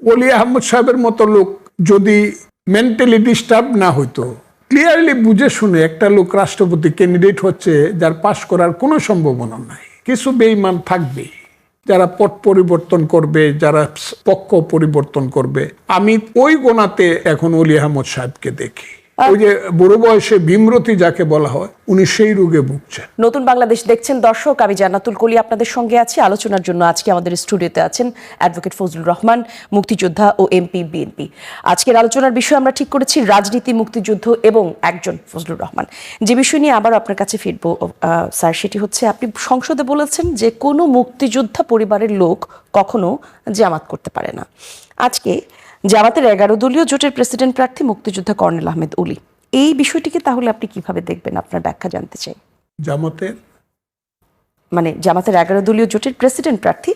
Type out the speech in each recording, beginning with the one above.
ওলি আহমদ সাহেবের মতো লোক যদি মেন্টালি ডিস্টার্ব না হইতো, ক্লিয়ারলি বুঝে শুনে একটা লোক রাষ্ট্রপতি ক্যান্ডিডেট হচ্ছে যার পাশ করার কোনো সম্ভাবনা নাই, কিছু বেঈমান থাকবে যারা পট পরিবর্তন করবে, যারা পক্ষ পরিবর্তন করবে। আমি ওই গোনাতে এখন ওলি আহমদ সাহেবকে দেখি। ওই যে বুড়ো বয়সে ভীমরতি যাকে বলা হয়, উনি সেই রোগে ভুগছেন। নতুন বাংলাদেশ দেখছেন দর্শক, আমি জান্নাতুল কলি আপনাদের সঙ্গে আছি। আলোচনার জন্য আজকে আমাদের স্টুডিওতে আছেন অ্যাডভোকেট ফজলুর রহমান, মুক্তিযোদ্ধা ও এমপি বিএনপি। আজকের আলোচনার বিষয় আমরা ঠিক করেছি রাজনীতি, মুক্তিযুদ্ধ এবং একজন ফজলুর রহমান। যে বিষয় নিয়ে আবার আপনার কাছে ফিরবো স্যার, সেটি হচ্ছে আপনি সংসদে বলেছেন যে কোনো মুক্তিযোদ্ধা পরিবারের লোক কখনো জামাত করতে পারে না। আজকে জামাতের 11 দলীয় জোটের প্রেসিডেন্ট প্রার্থী মুক্তিযোদ্ধা কর্নেল আহমেদ অলি, এই বিষয়টিকে তাহলে আপনি কিভাবে দেখবেন? আপনার ব্যাখ্যা জানতে চাই। জামাতের 11 দলীয় জোটের প্রেসিডেন্ট প্রার্থী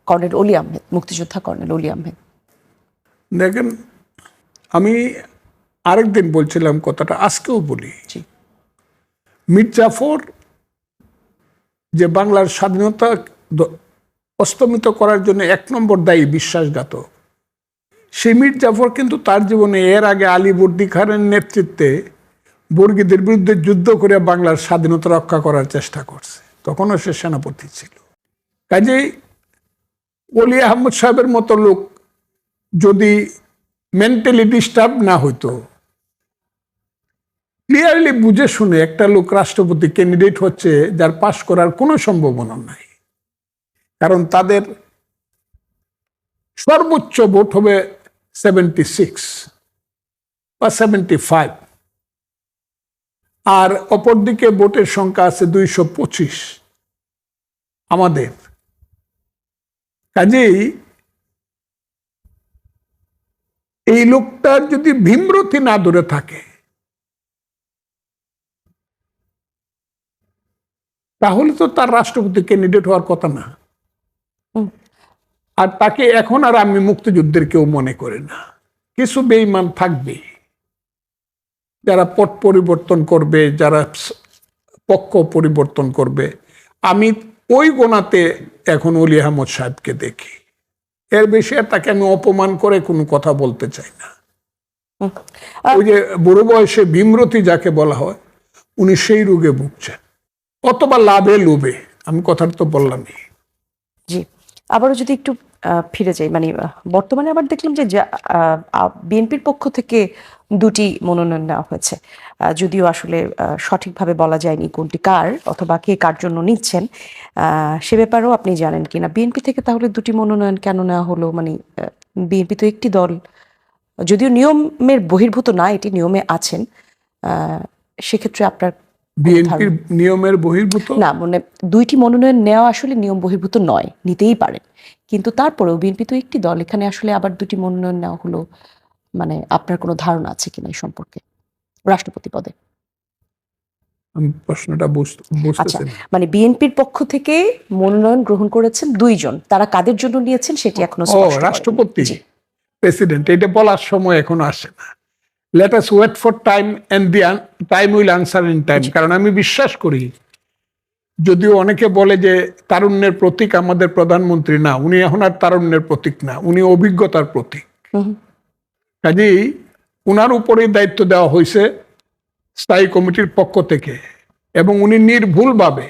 কর্নেল অলি আহমেদ, মুক্তিযোদ্ধা কর্নেল অলি আহমেদ। দেখেন, আমি আরেকদিন বলছিলাম কথাটা, আজকেও বলি, মীর জাফর যে বাংলার স্বাধীনতা অস্তমিত করার জন্য 1 নম্বর দায়ী বিশ্বাসঘাতক, সেই মীর জাফর কিন্তু তার জীবনে এর আগে আলী বর্দী খানের নেতৃত্বে বর্গীদের বিরুদ্ধে যুদ্ধ করে বাংলার স্বাধীনতা রক্ষা করার চেষ্টা করছে, তখনও সে সেনাপতি ছিল। কাজেই ওলি আহমদ সাহেবের মতো লোক যদি মেন্টালি ডিস্টার্ব না হইতো, ক্লিয়ারলি বুঝে শুনে একটা লোক রাষ্ট্রপতি ক্যান্ডিডেট হচ্ছে যার পাশ করার কোনো সম্ভাবনা নাই, কারণ তাদের সর্বোচ্চ ভোট হবে 76 বা 75, আর অপরদিকে ভোটের সংখ্যা আছে 225 আমাদের। কাজেই এই লোকটার যদি ভীমরতি না ধরে থাকে, তাহলে তো তার রাষ্ট্রপতি ক্যান্ডিডেট হওয়ার কথা না। আর তাকে এখন আর আমি মুক্তিযুদ্ধের কেউ মনে করি না। কিছু বেঈমান থাকবে যারা পট পরিবর্তন করবে, যারা পক্ষ পরিবর্তন করবে। আমি ওই গোনাতে এখন ওলি আহমদ সাহেবকে দেখি। এর বেশি তাকে আমি অপমান করে কোনো কথা বলতে চাই না। ওই যে বুড়ো বয়সে ভীমরতি যাকে বলা হয়, উনি সেই রোগে ভুগছেন, অথবা লাভে লোভে। আমি কথাটা তো বললামই। জি, আবারও যদি একটু ফিরে যাই, বর্তমানে আবার দেখলাম যে বিএনপির পক্ষ থেকে 2টি মনোনয়ন নেওয়া হয়েছে, যদিও আসলে সঠিকভাবে বলা যায়নি কোনটি কার অথবা কে কার জন্য নিচ্ছেন, সে ব্যাপারেও আপনি জানেন কিনা? বিএনপি থেকে তাহলে 2টি মনোনয়ন কেন নেওয়া হলো? বিএনপি তো একটি দল, যদিও নিয়মের বহির্ভূত না, এটি নিয়মে আছেন, সেক্ষেত্রে আপনার বিএনপির নিয়মের বহির্ভূত না, 2টি মনোনয়ন নেওয়া আসলে নিয়ম বহির্ভূত নয়, নিতেই পারেন, কিন্তু তারপরেও বিএনপি তো একটি দল, এখানে আসলে আবার 2টি মনোনয়ন নেওয়া হলো, আপনার কোনো ধারণা আছে কিনা এই সম্পর্কে রাষ্ট্রপতি পদে? আমি প্রশ্নটা আচ্ছা, বিএনপির পক্ষ থেকে মনোনয়ন গ্রহণ করেছেন 2 জন, তারা কাদের জন্য নিয়েছেন সেটি এখনো স্পষ্ট। রাষ্ট্রপতি, প্রেসিডেন্ট, এটা বলার সময় এখনো আসে না। Let us wait for time and the time will answer in time. কারণ আমি বিশ্বাস করি, যদিও অনেকে বলে যে তারুণ্যের প্রতীক আমাদের প্রধানমন্ত্রী, না, উনি এখন আর তারুণ্যের প্রতীক না, উনি অভিজ্ঞতার প্রতীক। কাজেই উনার উপরেই দায়িত্ব দেওয়া হয়েছে স্থায়ী কমিটির পক্ষ থেকে, এবং উনি নির্ভুলভাবে,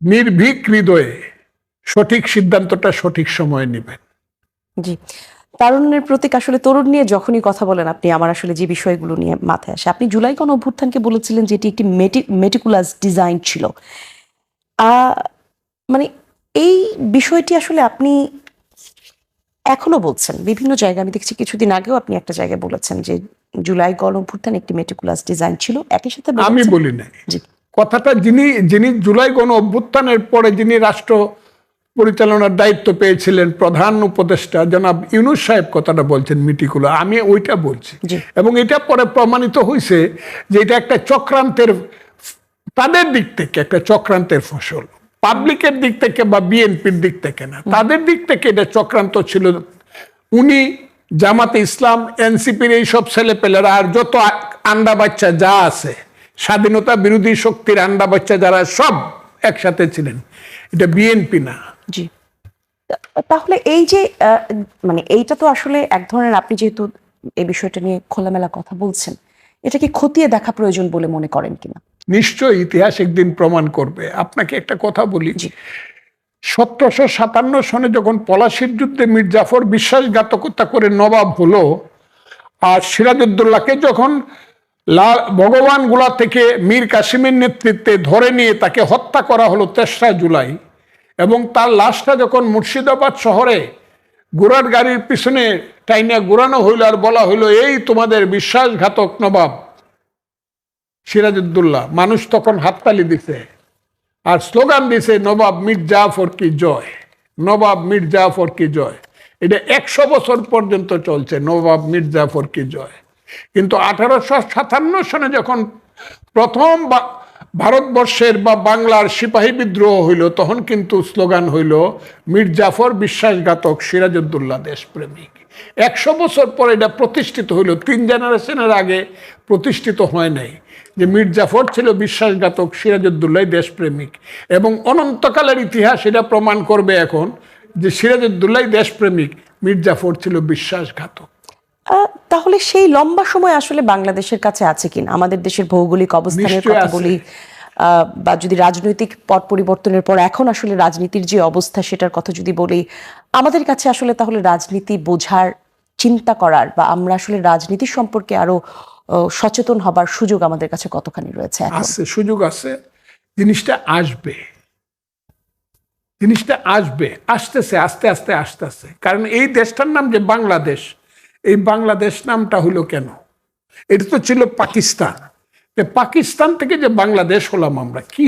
নির্ভীক হৃদয়ে সঠিক সিদ্ধান্তটা সঠিক সময়ে নেবেন। জি, তারুণ্যের প্রতীক, আসলে তরুণ নিয়ে যখনই কথা বলেন আপনি, আমার আসলে যে বিষয়গুলো নিয়ে মাথায় আসে, আপনি জুলাই গণ অভ্যুত্থানকে বলেছিলেন যে এটি একটি মেটিকুলাস ডিজাইন ছিল। এই বিষয়টি আসলে আপনি এখনো বলছেন বিভিন্ন জায়গায়, আমি দেখছি কিছুদিন আগেও আপনি একটা জায়গায় বলেছেন যে জুলাই গণ অভ্যুত্থান একটি মেটিকুলাস ডিজাইন ছিল। একই সাথে আমি বলি না কথাটা, যিনি জুলাই গণ অভ্যুত্থানের পরে যিনি রাষ্ট্র পরিচালনার দায়িত্ব পেয়েছিলেন, প্রধান উপদেষ্টা জনাব ইউনূস সাহেব কথাটা বলছেন মিটিকুলো, আমি ওইটা বলছি। এবং এটা পরে প্রমাণিত হয়েছে যে এটা একটা চক্রান্তের, তাদের দিক থেকে একটা চক্রান্তের ফসল, পাবলিকের দিক থেকে বা বিএনপির দিক থেকে না, তাদের দিক থেকে এটা চক্রান্ত ছিল। উনি, জামাতে ইসলাম, এনসিপির এইসব ছেলেপেলেরা আর যত আন্ডা বাচ্চা যা আছে, স্বাধীনতা বিরোধী শক্তির আন্ডা বাচ্চা যারা, সব একসাথে ছিলেন। এটা বিএনপি না। তাহলে এই যে মানে এইটা তো আসলে এক ধরনের, আপনি যেহেতু এই বিষয়টা নিয়ে খোলামেলা কথা বলছেন, এটা কি খতিয়ে দেখা প্রয়োজন বলে মনে করেন কিনা? নিশ্চয়ই ইতিহাস একদিন প্রমাণ করবে। আপনাকে একটা কথা বলি, জি। 1757 সনে যখন পলাশির যুদ্ধে মীর জাফর বিশ্বাসঘাতকতা করে নবাব হলো, আর সিরাজউদ্দৌলাকে যখন ভগবান গুলা থেকে মীর কাসিমের নেতৃত্বে ধরে নিয়ে তাকে হত্যা করা হলো 3রা জুলাই, এবং তার লাশটা যখন মুর্শিদাবাদ শহরে ঘোড়ার গাড়ির পিছনে টাইনা ঘোরানো হইল আর বলা হইল এই তোমাদের বিশ্বাসঘাতক নবাব সিরাজউদ্দৌলা, মানুষ তখন হাততালি দিছে আর স্লোগান দিছে নবাব মীর জাফর কি জয়, নবাব মীর জাফর কি জয়। এটা 100 বছর পর্যন্ত চলছে, নবাব মীর জাফর কি জয়। কিন্তু 1857 সনে যখন প্রথম ভারতবর্ষের বা বাংলার সিপাহী বিদ্রোহ হইল, তখন কিন্তু স্লোগান হইল মীর জাফর বিশ্বাসঘাতক, সিরাজউদ্দৌলা দেশপ্রেমিক। 100 বছর পরে এটা প্রতিষ্ঠিত হইল, 3 জেনারেশনের আগে প্রতিষ্ঠিত হয় নাই যে মীর জাফর ছিল বিশ্বাসঘাতক, সিরাজউদ্দৌলা দেশপ্রেমিক। এবং অনন্তকালের ইতিহাস এটা প্রমাণ করবে এখন যে সিরাজউদ্দৌলা দেশপ্রেমিক, মীর জাফর ছিল বিশ্বাসঘাতক। তাহলে সেই লম্বা সময় আসলে বাংলাদেশের কাছে আছে কিনা? আমাদের দেশের ভৌগোলিক অবস্থানের নিশ্চয়ই কথা আছে। বলি, বা যদি রাজনৈতিক পট পরিবর্তনের পর এখন আসলে রাজনীতির যে অবস্থা সেটার কথা যদি বলি, আমাদের কাছে আসলে তাহলে রাজনীতি বোঝার, চিন্তা করার, বা আমরা আসলে রাজনীতি সম্পর্কে আরো সচেতন হবার সুযোগ আমাদের কাছে কতখানি রয়েছে এখন? আছে, সুযোগ আছে। জিনিসটা আসবে, জিনিসটা আসবে, আসতেছে, আস্তে আস্তে আসতেছে। কারণ এই দেশটার নাম যে বাংলাদেশ, এই বাংলাদেশ নামটা হলো কেন? এটা তো ছিল পাকিস্তান। পাকিস্তান থেকে যে বাংলাদেশ হলাম আমরা, কি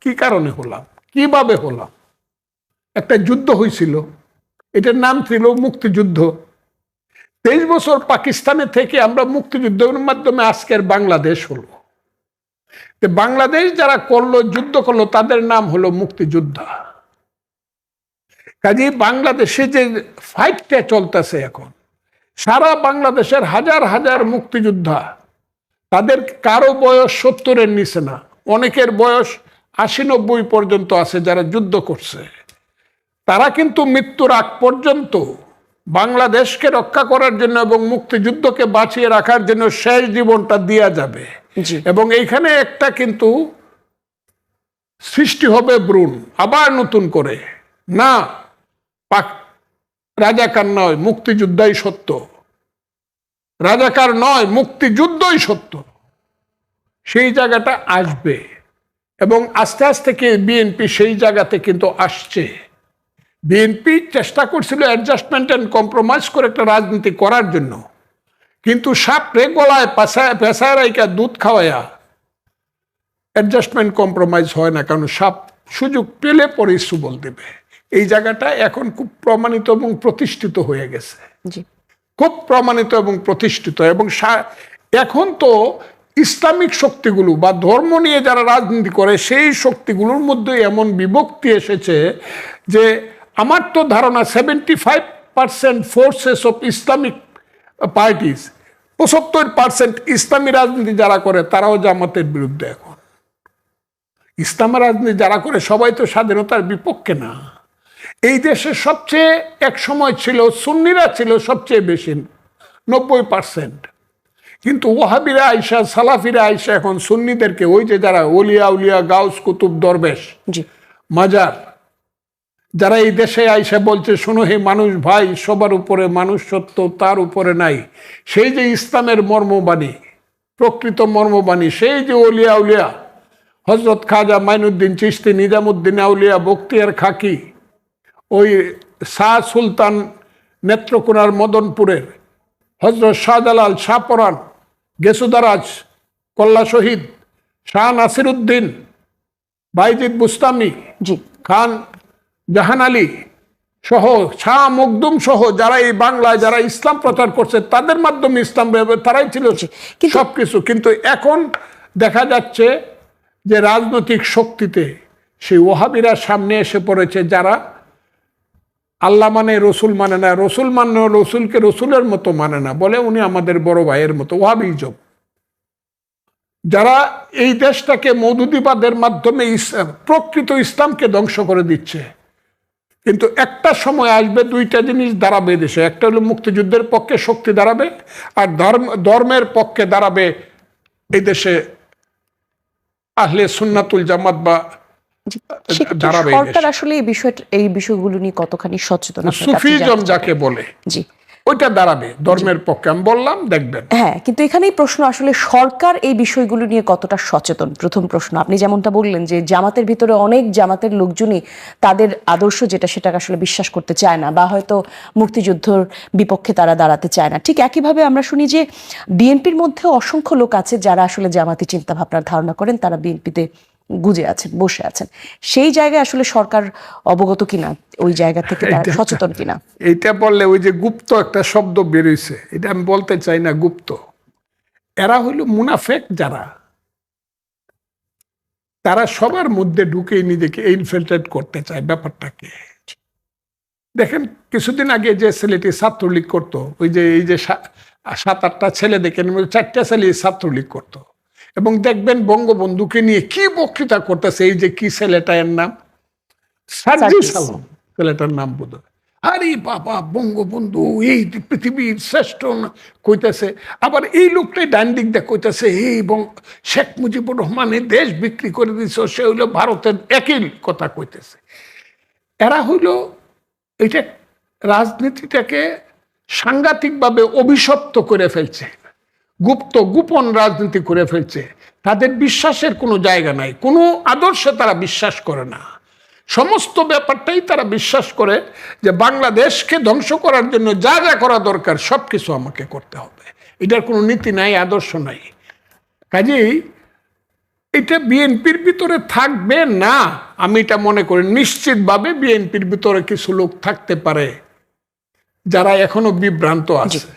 কি কারণে হলাম, কিভাবে হলাম? একটা যুদ্ধ হয়েছিল, এটার নাম ছিল মুক্তিযুদ্ধ। 23 বছর পাকিস্তানে থেকে আমরা মুক্তিযুদ্ধের মাধ্যমে আজকের বাংলাদেশ হলো। বাংলাদেশ যারা করলো, যুদ্ধ করলো, তাদের নাম হলো মুক্তিযোদ্ধা। কাজে বাংলাদেশে যে ফাইটটা চলতেছে এখন, সারা বাংলাদেশের হাজার হাজার মুক্তিযোদ্ধা, তাদের কারো বয়স 70-এর নিচে না, অনেকের বয়স 80-90 পর্যন্ত আছে যারা যুদ্ধ করছে। তারা কিন্তু মৃত্যুর আগ পর্যন্ত বাংলাদেশকে রক্ষা করার জন্য এবং মুক্তিযুদ্ধকে বাঁচিয়ে রাখার জন্য শেষ জীবনটা দেয়া যাবে। এবং এইখানে একটা কিন্তু সৃষ্টি হবে ভ্রূণ, আবার নতুন করে, না রাজাকার নয় মুক্তিযুদ্ধই সত্য, রাজাকার নয় মুক্তিযুদ্ধই সত্য, সেই জায়গাটা আসবে। এবং আস্তে আস্তে বিএনপি সেই জায়গাতে কিন্তু আসছে। বিএনপি চেষ্টা করছিল অ্যাডজাস্টমেন্ট অ্যান্ড কম্প্রোমাইজ করে একটা রাজনীতি করার জন্য, কিন্তু সাপরে গলায় পেশায় রাইকা দুধ খাওয়ায়া অ্যাডজাস্টমেন্ট কম্প্রোমাইজ হয় না, কারণ সাপ সুযোগ পেলে পরে সুবল দেবে। এই জায়গাটা এখন খুব প্রমাণিত এবং প্রতিষ্ঠিত হয়ে গেছে, খুব প্রমাণিত এবং প্রতিষ্ঠিত। এবং এখন তো ইসলামিক শক্তিগুলো বা ধর্ম নিয়ে যারা রাজনীতি করে, সেই শক্তিগুলোর মধ্যে এমন বিভক্তি এসেছে যে আমার তো ধারণা 75% ফোর্সেস অফ ইসলামিক পার্টিস, 75% ইসলামী রাজনীতি যারা করে তারাও জামাতের বিরুদ্ধে। এখন ইসলামী রাজনীতি যারা করে সবাই তো স্বাধীনতার বিপক্ষে না। এই দেশে সবচেয়ে এক সময় ছিল সুন্নিরা ছিল সবচেয়ে বেশি, 90%, কিন্তু ওয়াহাবিরা আইসা, সালাফিরা আইসা এখন সুন্নিদেরকে, ওই যে যারা ওলিয়া উলিয়া, গাউস, কুতুব, দরবেশ, মাজার, যারা এই দেশে আইসা বলছে শোনো হে মানুষ ভাই, সবার উপরে মানুষ সত্য, তার উপরে নাই, সেই যে ইসলামের মর্মবাণী, প্রকৃত মর্মবাণী, সেই যে ওলিয়া উলিয়া, হজরত খাজা মাইনুদ্দিন চিশতি, নিজামুদ্দিন আউলিয়া, বখতিয়ার খাকি, ওই শাহ সুলতান নেত্রকোনার মদনপুরের, হজরত শাহজালাল, শাহপরান, গেসুদারাজ, কল্লা শহীদ, শাহ নাসির উদ্দিন, বাইজিদ বুস্তামি, খান জাহান আলী সহ, শাহ মখদুম সহ, যারা এই বাংলায় যারা ইসলাম প্রচার করছে, তাদের মাধ্যমে ইসলাম, তারাই ছিল সবকিছু। কিন্তু এখন দেখা যাচ্ছে যে রাজনৈতিক শক্তিতে সেই ওয়াহাবিরা সামনে এসে পড়েছে, যারা আল্লাহ মানে, রসুল মানে না, রসুল মানে রসুলকে রসুলের মতো মানে না, বলে উনি আমাদের বড় ভাইয়ের মতো, ওয়াহাবিজম, যারা এই দেশটাকে মওদুদিবাদের মাধ্যমে প্রকৃত ইসলামকে ধ্বংস করে দিচ্ছে। কিন্তু একটা সময় আসবে দুইটা জিনিস দাঁড়াবে দেশে, একটা হলো মুক্তিযুদ্ধের পক্ষে শক্তি দাঁড়াবে, আর ধর্মের পক্ষে দাঁড়াবে এই দেশে আহলে সুন্নাতুল জামাত বা সেক্ষেত্রে দাঁড়াবে সরকার আসলে এই বিষয়গুলো নিয়ে কতখানি সচেতন আপনার কাছে সুফিজম জানতে চাই। যাকে বলে জি ওইটা দাঁড়াবে ধর্মের পক্ষে, আমি বললাম দেখবেন। হ্যাঁ, কিন্তু এখানেই প্রশ্ন আসলে সরকার এই বিষয়গুলো নিয়ে কতটা সচেতন। প্রথম প্রশ্ন, আপনি যেমনটা বললেন যে জামাতের ভিতরে অনেক জামাতের লোকজনই তাদের আদর্শ যেটা সেটাকে আসলে বিশ্বাস করতে চায় না, বা হয়তো মুক্তিযুদ্ধের বিপক্ষে তারা দাঁড়াতে চায় না। ঠিক একইভাবে আমরা শুনি যে বিএনপির মধ্যে অসংখ্য লোক আছে যারা আসলে জামাতি চিন্তা ভাবনার ধারণা করেন, তারা বিএনপিতে গুজে আছেন, বসে আছেন। সেই জায়গায় আসলে সরকার অবগত কিনা, ওই জায়গা থেকে তারা সচেতন কিনা? এইটা বললে ওই যে গুপ্ত একটা শব্দ বেরোইছে, এটা আমি বলতে চাই না গুপ্ত। এরা হইল মুনাফেক যারা, তারা সবার মধ্যে ঢুকে নিজেকে ইনফিল্ট্রেট করতে চায় ব্যাপারটাকে। দেখেন কিছুদিন আগে যে ছেলেটি ছাত্রলীগ করতো, ওই যে এই যে 7-8টা ছেলে দেখেন 4টা ছেলে ছাত্রলীগ করতো, এবং দেখবেন বঙ্গবন্ধুকে নিয়ে কি বক্তৃতা করতেছে। এই যে কি ছেলেটা, এর নাম সার্জিস আলম, ছেলেটার নাম বোধহয়। আরে বাবা, বঙ্গবন্ধু এই পৃথিবীর শ্রেষ্ঠ কইতেছে। আবার এই লোকটাই ডান দিক দিয়ে কইতেছে এই শেখ মুজিবুর রহমানের দেশ বিক্রি করে দিয়েছে, সে হইলো ভারতের, একই কথা কইতেছে। এরা হইল এটা রাজনীতিটাকে সাংঘাতিকভাবে অভিশপ্ত করে ফেলছে, গোপন রাজনীতি করে ফেলছে। তাদের বিশ্বাসের কোনো জায়গা নাই, কোনো আদর্শে তারা বিশ্বাস করে না। সমস্ত ব্যাপারটাই তারা বিশ্বাস করে যে বাংলাদেশকে ধ্বংস করার জন্য যা যা করা দরকার সব কিছু আমাকে করতে হবে। এটার কোনো নীতি নাই, আদর্শ নাই। কাজেই এটা বিএনপির ভিতরে থাকবে না, আমি এটা মনে করি। নিশ্চিতভাবে বিএনপির ভিতরে কিছু লোক থাকতে পারে যারা এখনো বিভ্রান্ত আছে।